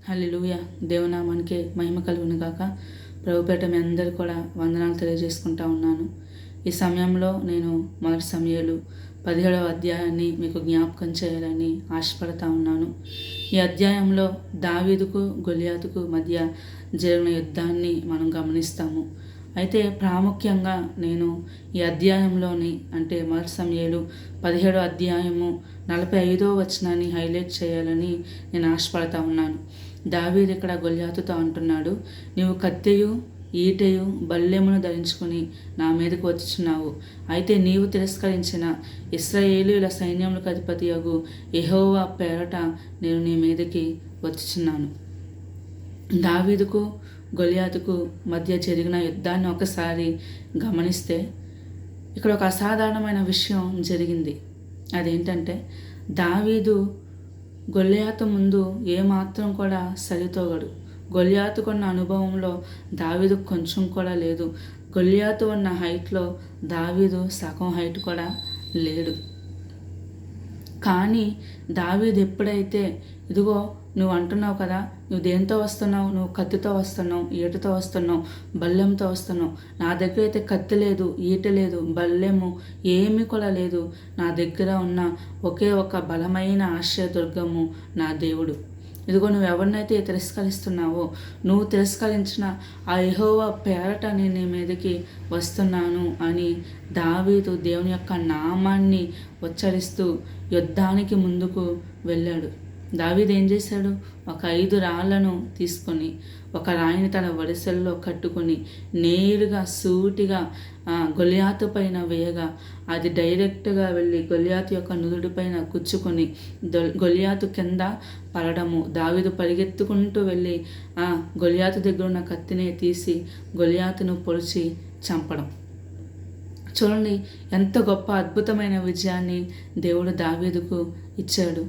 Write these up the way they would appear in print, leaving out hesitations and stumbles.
హల్లెలూయా. దేవునామానికి మహిమ కలుగును గాక. ప్రభుపేట మీ అందరూ కూడా వందనాలు తెలియజేసుకుంటా ఉన్నాను. ఈ సమయంలో నేను మొదటి సమూయేలు 17వ అధ్యాయాన్ని మీకు జ్ఞాపకం చేయాలని ఆశపడతా ఉన్నాను. ఈ అధ్యాయంలో దావీదుకు గొలియాతుకు మధ్య జరిగిన యుద్ధాన్ని మనం గమనిస్తాము. అయితే ప్రాముఖ్యంగా నేను ఈ అధ్యాయంలోని అంటే మొదటి సమూయేలు 17వ అధ్యాయము 45వ వచనాన్ని హైలైట్ చేయాలని నేను ఆశపడతా ఉన్నాను. దావీదు ఇక్కడ గొలియాతుతో అంటున్నాడు, నీవు కత్తెయు ఈటెయు బల్లెమును ధరించుకుని నా మీదకు వచ్చుచున్నావు. అయితే నీవు తిరస్కరించిన ఇశ్రాయేలీయుల సైన్యములకు అధిపతియగు యెహోవా పేరట నేను నీ మీదకి వచ్చుచున్నాను. దావీదుకు గొలియాతుకు మధ్య జరిగిన యుద్ధాన్ని ఒకసారి గమనిస్తే ఇక్కడ ఒక అసాధారణమైన విషయం జరిగింది. అదేంటంటే దావీదు గొలియాతు ముందు ఏమాత్రం కూడా సరితూగడు. గొలియాతుకున్న అనుభవంలో దావీదు కొంచెం కూడా లేదు. గొలియాతు ఉన్న హైట్లో దావీదు సగం హైట్ కూడా లేడు. కానీ దావీదు ఎప్పుడైతే ఇదిగో నువ్వు అంటున్నావు కదా, నువ్వు దేంతో వస్తున్నావు, నువ్వు కత్తితో వస్తున్నావు, ఈటతో వస్తున్నావు, బల్లెంతో వస్తున్నావు. నా దగ్గర అయితే కత్తి లేదు, ఈట లేదు, బల్లెము ఏమీ కూడా లేదు. నా దగ్గర ఉన్న ఒకే ఒక బలమైన ఆశ్రయదుర్గము నా దేవుడు. ఇదిగో నువ్వు ఎవరినైతే తిరస్కరిస్తున్నావో, నువ్వు తిరస్కరించిన ఆ యెహోవా పేరట నేను నీ మీదకి వస్తున్నాను అని దావీదు దేవుని యొక్క నామాన్ని ఉచ్చరిస్తూ యుద్ధానికి ముందుకు వెళ్ళాడు. దావీదు ఏం చేశాడు? ఒక 5 రాళ్లను తీసుకొని ఒక రాయిని తన వడిసెల్లో కట్టుకొని నేరుగా సూటిగా గొలియాతు పైన వేయగా అది డైరెక్ట్గా వెళ్ళి గొలియాతు యొక్క నుదుడి పైన గుచ్చుకొని గొలియాతు కింద పడడము. దావీదు పరిగెత్తుకుంటూ వెళ్ళి గొలియాతు దగ్గర ఉన్న కత్తిని తీసి గొలియాతును పొడిచి చంపడం. చూడండి, ఎంత గొప్ప అద్భుతమైన విజయాన్ని దేవుడు దావీదుకు ఇచ్చాడు.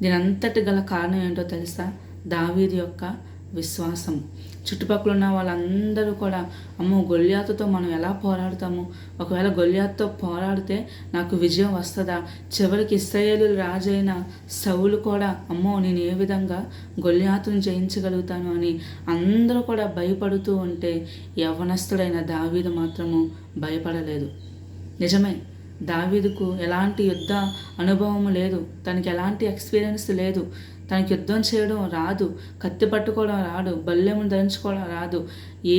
దీనంతటి గల కారణం ఏంటో తెలుసా? దావీదు యొక్క విశ్వాసం. చుట్టుపక్కల ఉన్న వాళ్ళందరూ కూడా అమ్మో గొలియాతుతో మనం ఎలా పోరాడతాము, ఒకవేళ గొలియాతుతో పోరాడితే నాకు విజయం వస్తుందా, చివరికి ఇశ్రాయేలు రాజైన సౌలు కూడా అమ్మో నేను ఏ విధంగా గొలియాతును జయించగలుగుతాను అని అందరూ కూడా భయపడుతూ ఉంటే యవ్వనస్తుడైన దావీదు మాత్రము భయపడలేదు. నిజమే, దావీదుకు ఎలాంటి యుద్ధ అనుభవం లేదు, తనకి ఎలాంటి ఎక్స్పీరియన్స్ లేదు, తనకి యుద్ధం చేయడం రాదు, కత్తి పట్టుకోవడం రాదు, బల్లెమును ధరించుకోవడం రాదు,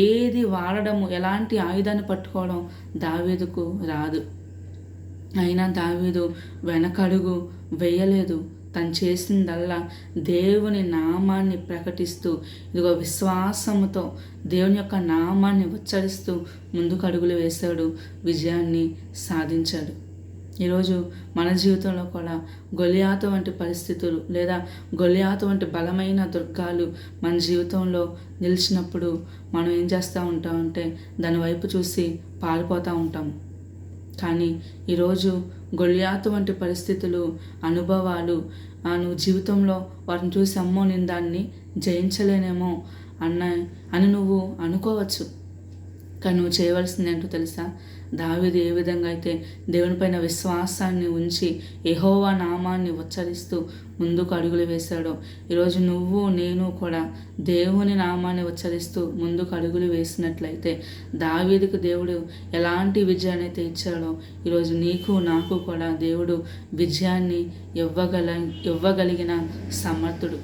ఏది వాడడము ఎలాంటి ఆయుధాన్ని పట్టుకోవడం దావీదుకు రాదు. అయినా దావీదు వెనకడుగు వేయలేదు. తను చేసిందల్లా దేవుని నామాన్ని ప్రకటిస్తూ ఇదిగో విశ్వాసముతో దేవుని యొక్క నామాన్ని ఉచ్చరిస్తూ ముందుకు అడుగులు వేశాడు, విజయాన్ని సాధించాడు. ఈరోజు మన జీవితంలో కూడా గొలియాతు వంటి పరిస్థితులు లేదా గొలియాతు వంటి బలమైన దుర్గాలు మన జీవితంలో నిలిచినప్పుడు మనం ఏం చేస్తూ ఉంటామంటే దాని వైపు చూసి పారిపోతూ ఉంటాము. కానీ ఈరోజు గొలియాతు వంటి పరిస్థితులు, అనుభవాలు నువ్వు జీవితంలో వాటిని చూసి అమ్మో నేను దాన్ని జయించలేనేమో అని నువ్వు అనుకోవచ్చు. కానీ నువ్వు చేయవలసింది ఏంటో తెలుసా? దావీదు ఏ విధంగా అయితే దేవునిపైన విశ్వాసాన్ని ఉంచి యెహోవా నామాన్ని ఉచ్చరిస్తూ ముందుకు అడుగులు వేశాడో, ఈరోజు నువ్వు నేను కూడా దేవుని నామాన్ని ఉచ్చరిస్తూ ముందుకు అడుగులు వేసినట్లయితే దావీదుకు దేవుడు ఎలాంటి విజయాన్ని అయితే ఇచ్చాడో ఈరోజు నీకు నాకు కూడా దేవుడు విజయాన్ని ఇవ్వగలిగిన సమర్థుడు.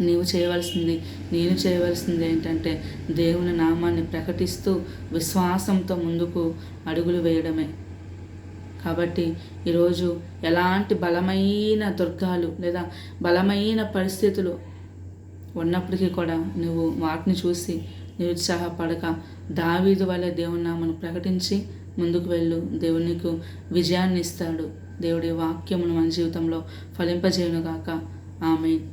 నీవు చేయవలసింది, నేను చేయవలసింది ఏంటంటే దేవుని నామాన్ని ప్రకటిస్తూ విశ్వాసంతో ముందుకు అడుగులు వేయడమే. కాబట్టి ఈరోజు ఎలాంటి బలమైన దుర్గాలు లేదా బలమైన పరిస్థితులు ఉన్నప్పటికీ కూడా నువ్వు వాటిని చూసి నిరుత్సాహపడక దావీదు వలె దేవుని నామాన్ని ప్రకటించి ముందుకు వెళ్ళు. దేవుడు నీకు విజయాన్ని ఇస్తాడు. దేవుడి వాక్యమును మన జీవితంలో ఫలింపజేయునుగాక. ఆమేన్.